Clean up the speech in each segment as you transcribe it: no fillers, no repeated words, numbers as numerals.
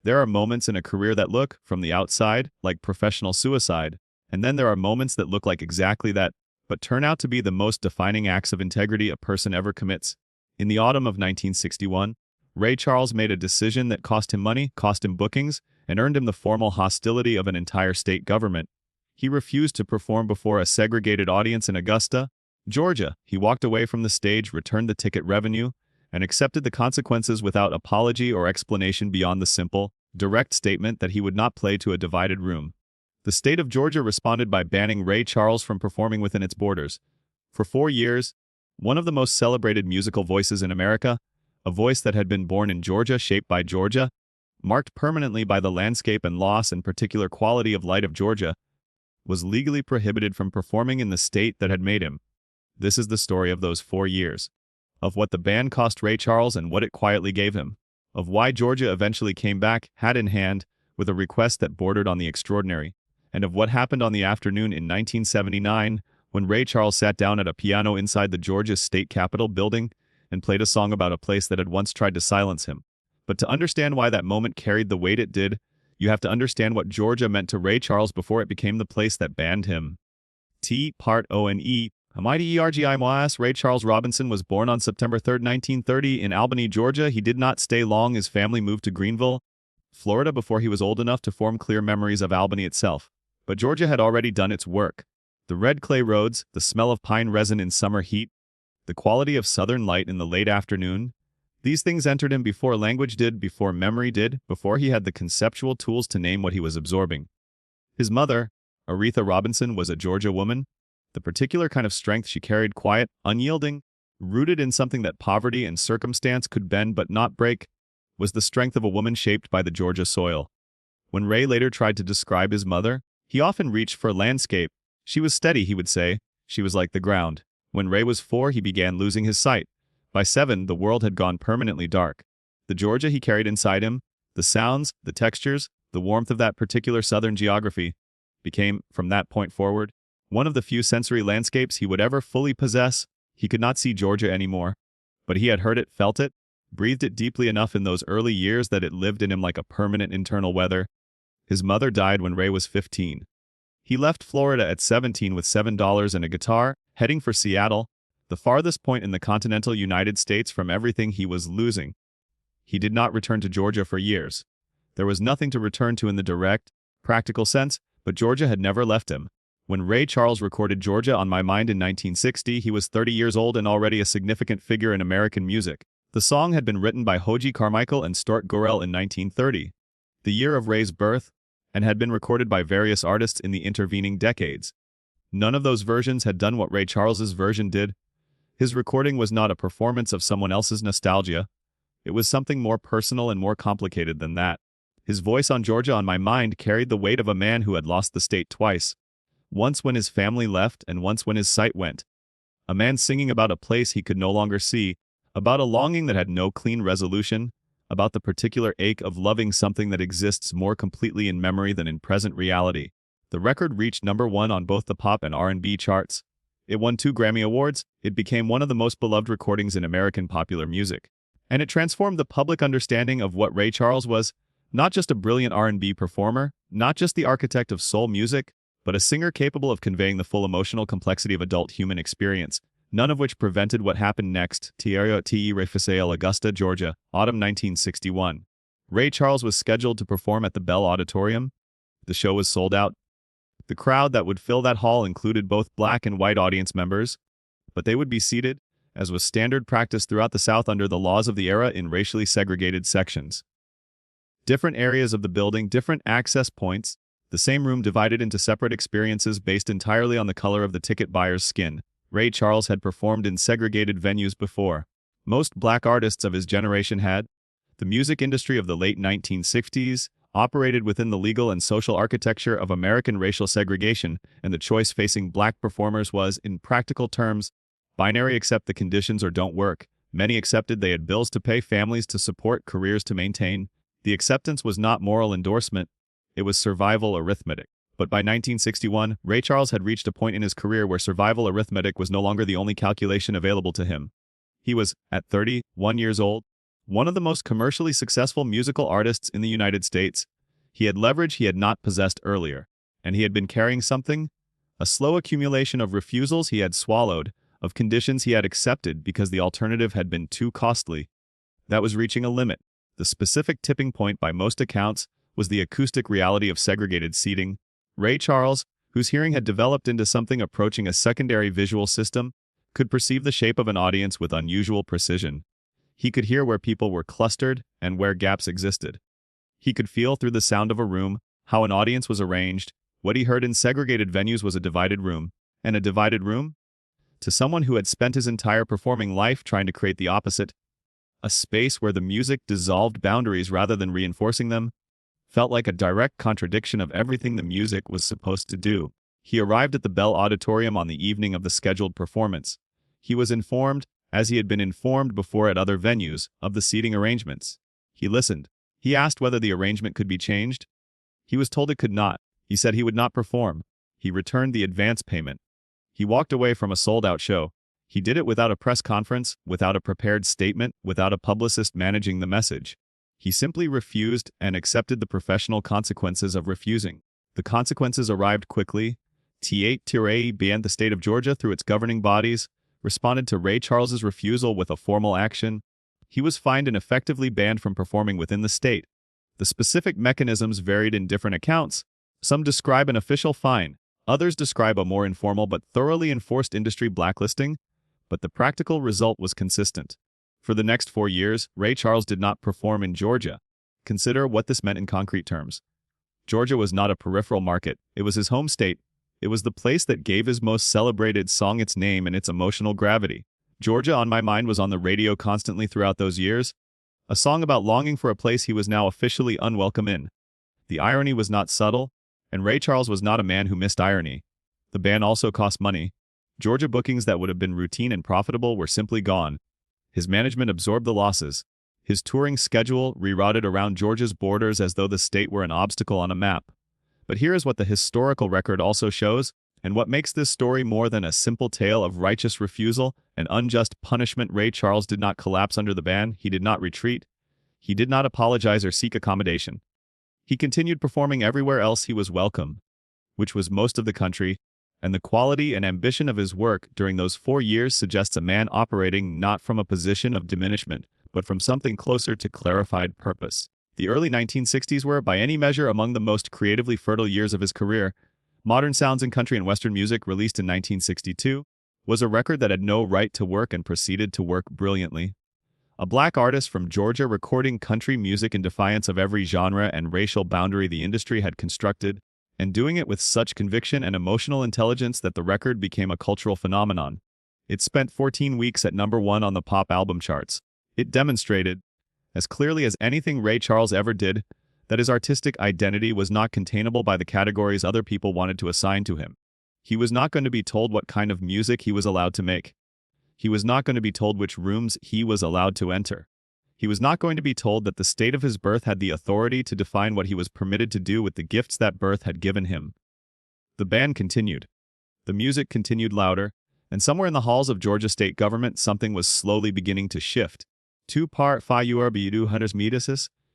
There are moments in a career that look, from the outside, like professional suicide, and then there are moments that look like exactly that, but turn out to be the most defining acts of integrity a person ever commits. In the autumn of 1961, Ray Charles made a decision that cost him money, cost him bookings, and earned him the formal hostility of an entire state government. He refused to perform before a segregated audience in Augusta, Georgia. He walked away from the stage, returned the ticket revenue, and accepted the consequences without apology or explanation beyond the simple, direct statement that he would not play to a divided room. The state of Georgia responded by banning Ray Charles from performing within its borders. For 4 years, one of the most celebrated musical voices in America, a voice that had been born in Georgia, shaped by Georgia, marked permanently by the landscape and loss and particular quality of light of Georgia, was legally prohibited from performing in the state that had made him. This is the story of those 4 years, of what the ban cost Ray Charles and what it quietly gave him, of why Georgia eventually came back, hat in hand, with a request that bordered on the extraordinary, and of what happened on the afternoon in 1979 when Ray Charles sat down at a piano inside the Georgia State Capitol building and played a song about a place that had once tried to silence him. But to understand why that moment carried the weight it did, you have to understand what Georgia meant to Ray Charles before it became the place that banned him. Part O-N-E, Ray Charles Robinson was born on September 3, 1930 in Albany, Georgia. He did not stay long. His family moved to Greenville, Florida before he was old enough to form clear memories of Albany itself. But Georgia had already done its work. The red clay roads, the smell of pine resin in summer heat, the quality of southern light in the late afternoon, these things entered him before language did, before memory did, before he had the conceptual tools to name what he was absorbing. His mother, Aretha Robinson, was a Georgia woman. The particular kind of strength she carried, quiet, unyielding, rooted in something that poverty and circumstance could bend but not break, was the strength of a woman shaped by the Georgia soil. When Ray later tried to describe his mother, he often reached for landscape. She was steady, he would say. She was like the ground. When Ray was 4, he began losing his sight. By 7, the world had gone permanently dark. The Georgia he carried inside him, the sounds, the textures, the warmth of that particular southern geography, became, from that point forward, one of the few sensory landscapes he would ever fully possess. He could not see Georgia anymore, but he had heard it, felt it, breathed it deeply enough in those early years that it lived in him like a permanent internal weather. His mother died when Ray was 15. He left Florida at 17 with $7 and a guitar, heading for Seattle, the farthest point in the continental United States from everything he was losing. He did not return to Georgia for years. There was nothing to return to in the direct, practical sense, but Georgia had never left him. When Ray Charles recorded Georgia on My Mind in 1960, he was 30 years old and already a significant figure in American music. The song had been written by Hoagy Carmichael and Stuart Gorell in 1930, the year of Ray's birth, and had been recorded by various artists in the intervening decades. None of those versions had done what Ray Charles's version did. His recording was not a performance of someone else's nostalgia. It was something more personal and more complicated than that. His voice on Georgia on My Mind carried the weight of a man who had lost the state twice. Once when his family left and once when his sight went. A man singing about a place he could no longer see, about a longing that had no clean resolution, about the particular ache of loving something that exists more completely in memory than in present reality. The record reached #1 on both the pop and R&B charts. It won 2 Grammy Awards. It became one of the most beloved recordings in American popular music. And it transformed the public understanding of what Ray Charles was, not just a brilliant R&B performer, not just the architect of soul music, but a singer capable of conveying the full emotional complexity of adult human experience, none of which prevented what happened next. Refusal, Augusta, Georgia, autumn 1961. Ray Charles was scheduled to perform at the Bell Auditorium. The show was sold out. The crowd that would fill that hall included both black and white audience members, but they would be seated, as was standard practice throughout the South under the laws of the era, in racially segregated sections. Different areas of the building, different access points, the same room divided into separate experiences based entirely on the color of the ticket buyer's skin. Ray Charles had performed in segregated venues before. Most black artists of his generation had. The music industry of the late 1960s operated within the legal and social architecture of American racial segregation, and the choice facing black performers was, in practical terms, binary: accept the conditions or don't work. Many accepted they had bills to pay, families to support, careers to maintain. The acceptance was not moral endorsement. It was survival arithmetic. But by 1961, Ray Charles had reached a point in his career where survival arithmetic was no longer the only calculation available to him. He was, at 31 years old, one of the most commercially successful musical artists in the United States. He had leverage he had not possessed earlier, and he had been carrying something, a slow accumulation of refusals he had swallowed, of conditions he had accepted because the alternative had been too costly. That was reaching a limit. The specific tipping point by most accounts was the acoustic reality of segregated seating. Ray Charles, whose hearing had developed into something approaching a secondary visual system, could perceive the shape of an audience with unusual precision. He could hear where people were clustered and where gaps existed. He could feel through the sound of a room how an audience was arranged. What he heard in segregated venues was a divided room. And a divided room? To someone who had spent his entire performing life trying to create the opposite, a space where the music dissolved boundaries rather than reinforcing them, felt like a direct contradiction of everything the music was supposed to do. He arrived at the Bell Auditorium on the evening of the scheduled performance. He was informed, as he had been informed before at other venues, of the seating arrangements. He listened. He asked whether the arrangement could be changed. He was told it could not. He said he would not perform. He returned the advance payment. He walked away from a sold-out show. He did it without a press conference, without a prepared statement, without a publicist managing the message. He simply refused and accepted the professional consequences of refusing. The consequences arrived quickly. The state of Georgia, through its governing bodies, responded to Ray Charles's refusal with a formal action. He was fined and effectively banned from performing within the state. The specific mechanisms varied in different accounts. Some describe an official fine, others describe a more informal but thoroughly enforced industry blacklisting, but the practical result was consistent. For the next 4 years, Ray Charles did not perform in Georgia. Consider what this meant in concrete terms. Georgia was not a peripheral market, it was his home state. It was the place that gave his most celebrated song its name and its emotional gravity. Georgia on My Mind was on the radio constantly throughout those years, a song about longing for a place he was now officially unwelcome in. The irony was not subtle, and Ray Charles was not a man who missed irony. The ban also cost money. Georgia bookings that would have been routine and profitable were simply gone. His management absorbed the losses. His touring schedule rerouted around Georgia's borders as though the state were an obstacle on a map. But here is what the historical record also shows, and what makes this story more than a simple tale of righteous refusal and unjust punishment. Ray Charles did not collapse under the ban, he did not retreat, he did not apologize or seek accommodation. He continued performing everywhere else he was welcome, which was most of the country, and the quality and ambition of his work during those 4 years suggests a man operating not from a position of diminishment, but from something closer to clarified purpose. The early 1960s were, by any measure, among the most creatively fertile years of his career. Modern Sounds in Country and Western Music, released in 1962, was a record that had no right to work and proceeded to work brilliantly. A black artist from Georgia recording country music in defiance of every genre and racial boundary the industry had constructed, and doing it with such conviction and emotional intelligence that the record became a cultural phenomenon. It spent 14 weeks at #1 on the pop album charts. It demonstrated, as clearly as anything Ray Charles ever did, that his artistic identity was not containable by the categories other people wanted to assign to him. He was not going to be told what kind of music he was allowed to make. He was not going to be told which rooms he was allowed to enter. He was not going to be told that the state of his birth had the authority to define what he was permitted to do with the gifts that birth had given him. The band continued. The music continued louder, and somewhere in the halls of Georgia state government something was slowly beginning to shift. Two-part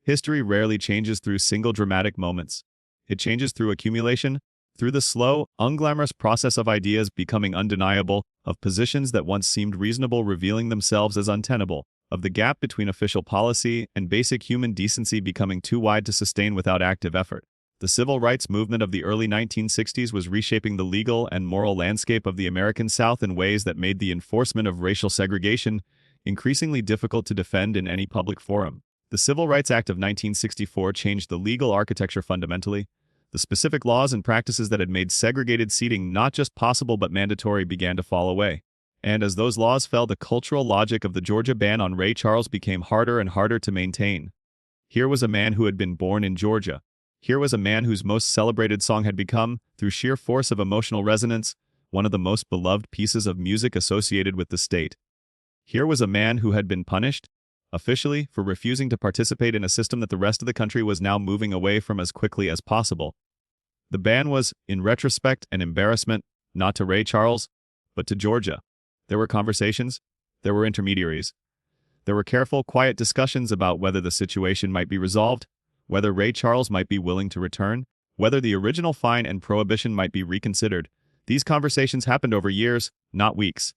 history rarely changes through single dramatic moments. It changes through accumulation, through the slow, unglamorous process of ideas becoming undeniable, of positions that once seemed reasonable revealing themselves as untenable, of the gap between official policy and basic human decency becoming too wide to sustain without active effort. The civil rights movement of the early 1960s was reshaping the legal and moral landscape of the American South in ways that made the enforcement of racial segregation increasingly difficult to defend in any public forum. The Civil Rights Act of 1964 changed the legal architecture fundamentally. The specific laws and practices that had made segregated seating not just possible but mandatory began to fall away. And as those laws fell, the cultural logic of the Georgia ban on Ray Charles became harder and harder to maintain. Here was a man who had been born in Georgia. Here was a man whose most celebrated song had become, through sheer force of emotional resonance, one of the most beloved pieces of music associated with the state. Here was a man who had been punished, officially, for refusing to participate in a system that the rest of the country was now moving away from as quickly as possible. The ban was, in retrospect, an embarrassment, not to Ray Charles, but to Georgia. There were conversations, there were intermediaries. There were careful, quiet discussions about whether the situation might be resolved, whether Ray Charles might be willing to return, whether the original fine and prohibition might be reconsidered. These conversations happened over years, not weeks.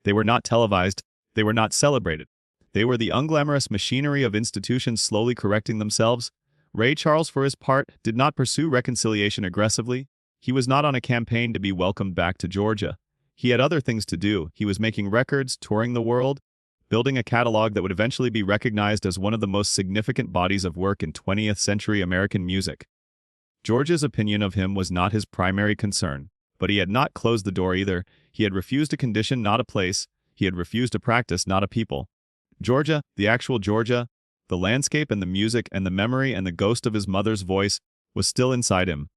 They were not televised, they were not celebrated. They were the unglamorous machinery of institutions slowly correcting themselves. Ray Charles, for his part, did not pursue reconciliation aggressively. He was not on a campaign to be welcomed back to Georgia. He had other things to do. He was making records, touring the world, building a catalog that would eventually be recognized as one of the most significant bodies of work in 20th century American music. Georgia's opinion of him was not his primary concern, but he had not closed the door either. He had refused a condition, not a place. He had refused a practice, not a people. Georgia, the actual Georgia, the landscape and the music and the memory and the ghost of his mother's voice was still inside him.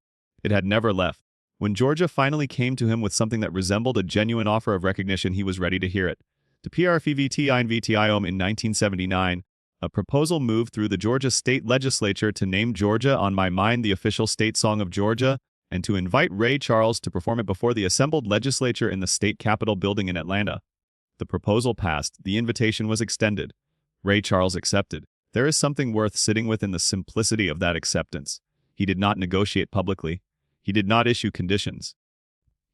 It had never left. When Georgia finally came to him with something that resembled a genuine offer of recognition, he was ready to hear it. To PRFEVTINVTIOM in 1979, a proposal moved through the Georgia state legislature to name Georgia on My Mind the official state song of Georgia, and to invite Ray Charles to perform it before the assembled legislature in the state capitol building in Atlanta. The proposal passed. The invitation was extended. Ray Charles accepted. There is something worth sitting with in the simplicity of that acceptance. He did not negotiate publicly. He did not issue conditions.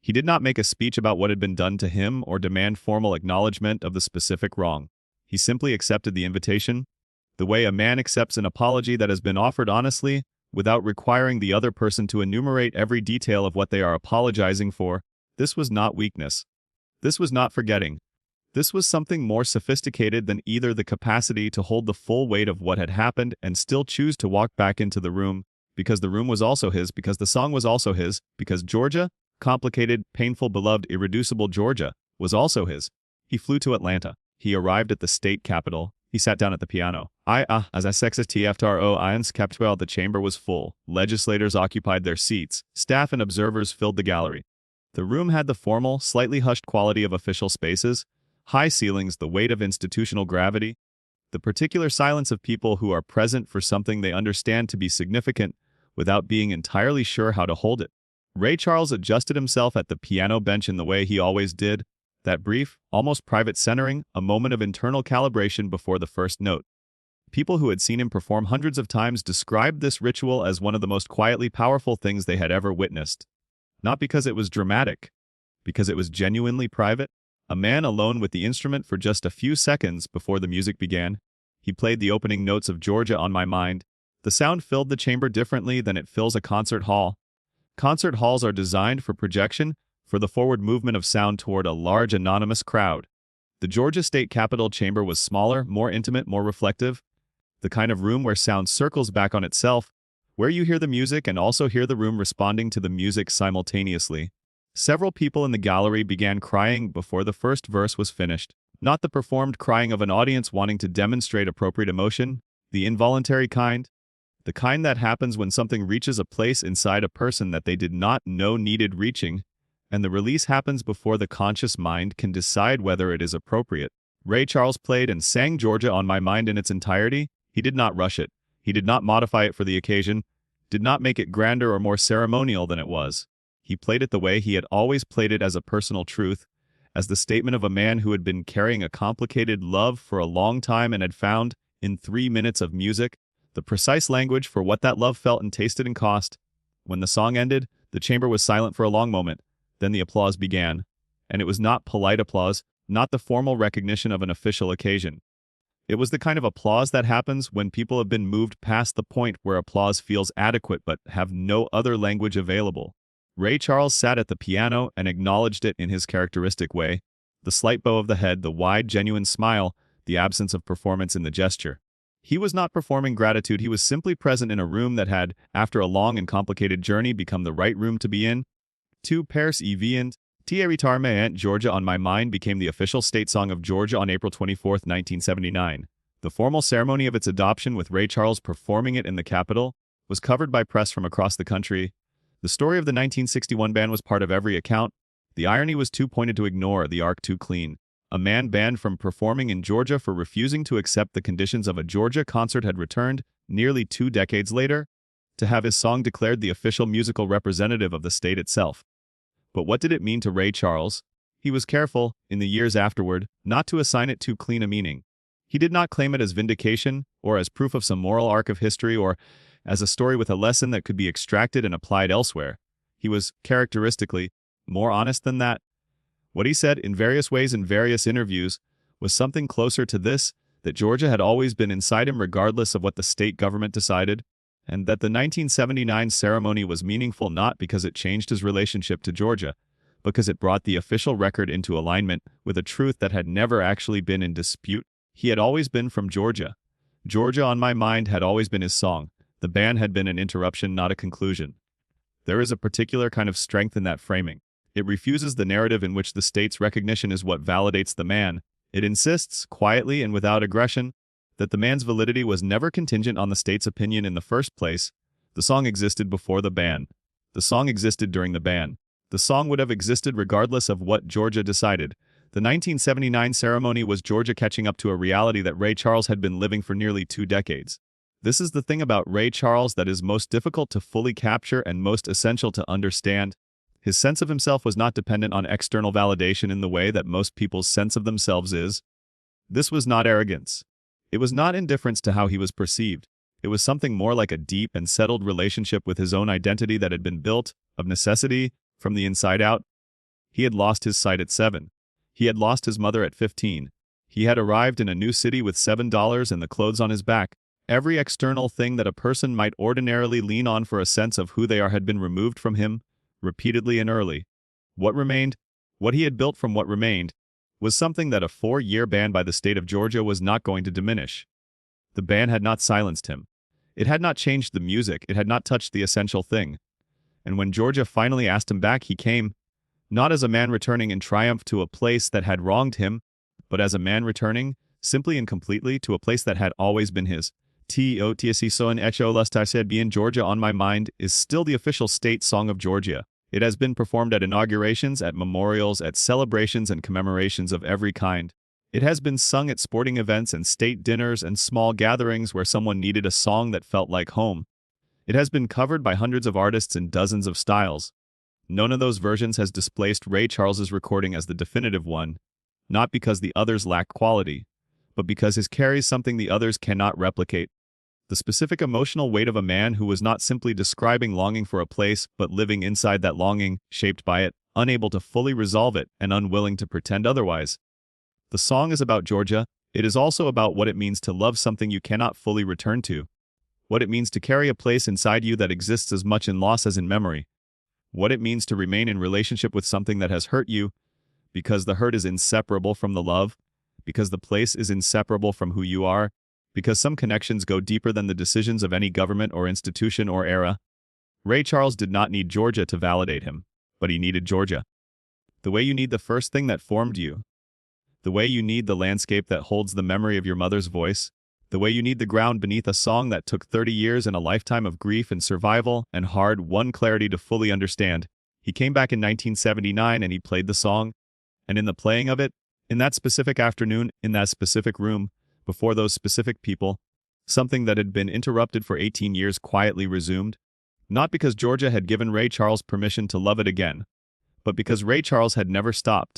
He did not make a speech about what had been done to him or demand formal acknowledgement of the specific wrong. He simply accepted the invitation, the way a man accepts an apology that has been offered honestly, without requiring the other person to enumerate every detail of what they are apologizing for. This was not weakness. This was not forgetting. This was something more sophisticated than either the capacity to hold the full weight of what had happened and still choose to walk back into the room, because the room was also his, because the song was also his, because Georgia, complicated, painful, beloved, irreducible Georgia, was also his. He flew to Atlanta. He arrived at the state capitol. He sat down at the piano. As I sexes TFTRO ions kept well, the chamber was full. Legislators occupied their seats. Staff and observers filled the gallery. The room had the formal, slightly hushed quality of official spaces, high ceilings, the weight of institutional gravity, the particular silence of people who are present for something they understand to be significant without being entirely sure how to hold it. Ray Charles adjusted himself at the piano bench in the way he always did, that brief, almost private centering, a moment of internal calibration before the first note. People who had seen him perform hundreds of times described this ritual as one of the most quietly powerful things they had ever witnessed. Not because it was dramatic, because it was genuinely private. A man alone with the instrument for just a few seconds before the music began. He played the opening notes of Georgia on My Mind. The sound filled the chamber differently than it fills a concert hall. Concert halls are designed for projection, for the forward movement of sound toward a large anonymous crowd. The Georgia State Capitol chamber was smaller, more intimate, more reflective. The kind of room where sound circles back on itself, where you hear the music and also hear the room responding to the music simultaneously. Several people in the gallery began crying before the first verse was finished. Not the performed crying of an audience wanting to demonstrate appropriate emotion, the involuntary kind. The kind that happens when something reaches a place inside a person that they did not know needed reaching, and the release happens before the conscious mind can decide whether it is appropriate. Ray Charles played and sang Georgia on My Mind in its entirety. He did not rush it. He did not modify it for the occasion, did not make it grander or more ceremonial than it was. He played it the way he had always played it, as a personal truth, as the statement of a man who had been carrying a complicated love for a long time and had found, in 3 minutes of music, the precise language for what that love felt and tasted and cost. When the song ended, the chamber was silent for a long moment. Then the applause began. And it was not polite applause, not the formal recognition of an official occasion. It was the kind of applause that happens when people have been moved past the point where applause feels adequate but have no other language available. Ray Charles sat at the piano and acknowledged it in his characteristic way. The slight bow of the head, the wide, genuine smile, the absence of performance in the gesture. He was not performing gratitude, he was simply present in a room that had, after a long and complicated journey, become the right room to be in. Tu pairs evient, Tierritarme Aunt Georgia on My Mind became the official state song of Georgia on April 24, 1979. The formal ceremony of its adoption, with Ray Charles performing it in the Capitol, was covered by press from across the country. The story of the 1961 ban was part of every account. The irony was too pointed to ignore, the arc too clean. A man banned from performing in Georgia for refusing to accept the conditions of a Georgia concert had returned, nearly 2 decades later, to have his song declared the official musical representative of the state itself. But what did it mean to Ray Charles? He was careful, in the years afterward, not to assign it too clean a meaning. He did not claim it as vindication, or as proof of some moral arc of history, or as a story with a lesson that could be extracted and applied elsewhere. He was, characteristically, more honest than that. What he said, in various ways in various interviews, was something closer to this, that Georgia had always been inside him regardless of what the state government decided, and that the 1979 ceremony was meaningful not because it changed his relationship to Georgia, because it brought the official record into alignment with a truth that had never actually been in dispute. He had always been from Georgia. Georgia on My Mind had always been his song. The ban had been an interruption, not a conclusion. There is a particular kind of strength in that framing. It refuses the narrative in which the state's recognition is what validates the man. It insists, quietly and without aggression, that the man's validity was never contingent on the state's opinion in the first place. The song existed before the ban. The song existed during the ban. The song would have existed regardless of what Georgia decided. The 1979 ceremony was Georgia catching up to a reality that Ray Charles had been living for nearly 2 decades. This is the thing about Ray Charles that is most difficult to fully capture and most essential to understand. His sense of himself was not dependent on external validation in the way that most people's sense of themselves is. This was not arrogance. It was not indifference to how he was perceived. It was something more like a deep and settled relationship with his own identity that had been built, of necessity, from the inside out. He had lost his sight at 7. He had lost his mother at 15. He had arrived in a new city with $7 and the clothes on his back. Every external thing that a person might ordinarily lean on for a sense of who they are had been removed from him, repeatedly and early. What remained, what he had built from what remained, was something that a 4-year ban by the state of Georgia was not going to diminish. The ban had not silenced him. It had not changed the music, it had not touched the essential thing. And when Georgia finally asked him back, he came, not as a man returning in triumph to a place that had wronged him, but as a man returning, simply and completely, to a place that had always been his. Georgia on My Mind is still the official state song of Georgia. It has been performed at inaugurations, at memorials, at celebrations and commemorations of every kind. It has been sung at sporting events and state dinners and small gatherings where someone needed a song that felt like home. It has been covered by hundreds of artists in dozens of styles. None of those versions has displaced Ray Charles's recording as the definitive one, not because the others lack quality, but because his carries something the others cannot replicate. The specific emotional weight of a man who was not simply describing longing for a place, but living inside that longing, shaped by it, unable to fully resolve it, and unwilling to pretend otherwise. The song is about Georgia. It is also about what it means to love something you cannot fully return to. What it means to carry a place inside you that exists as much in loss as in memory. What it means to remain in relationship with something that has hurt you, because the hurt is inseparable from the love, because the place is inseparable from who you are, because some connections go deeper than the decisions of any government or institution or era. Ray Charles did not need Georgia to validate him, but he needed Georgia. The way you need the first thing that formed you. The way you need the landscape that holds the memory of your mother's voice. The way you need the ground beneath a song that took 30 years and a lifetime of grief and survival and hard-won clarity to fully understand. He came back in 1979 and he played the song. And in the playing of it, in that specific afternoon, in that specific room, before those specific people, something that had been interrupted for 18 years quietly resumed. Not because Georgia had given Ray Charles permission to love it again, but because Ray Charles had never stopped.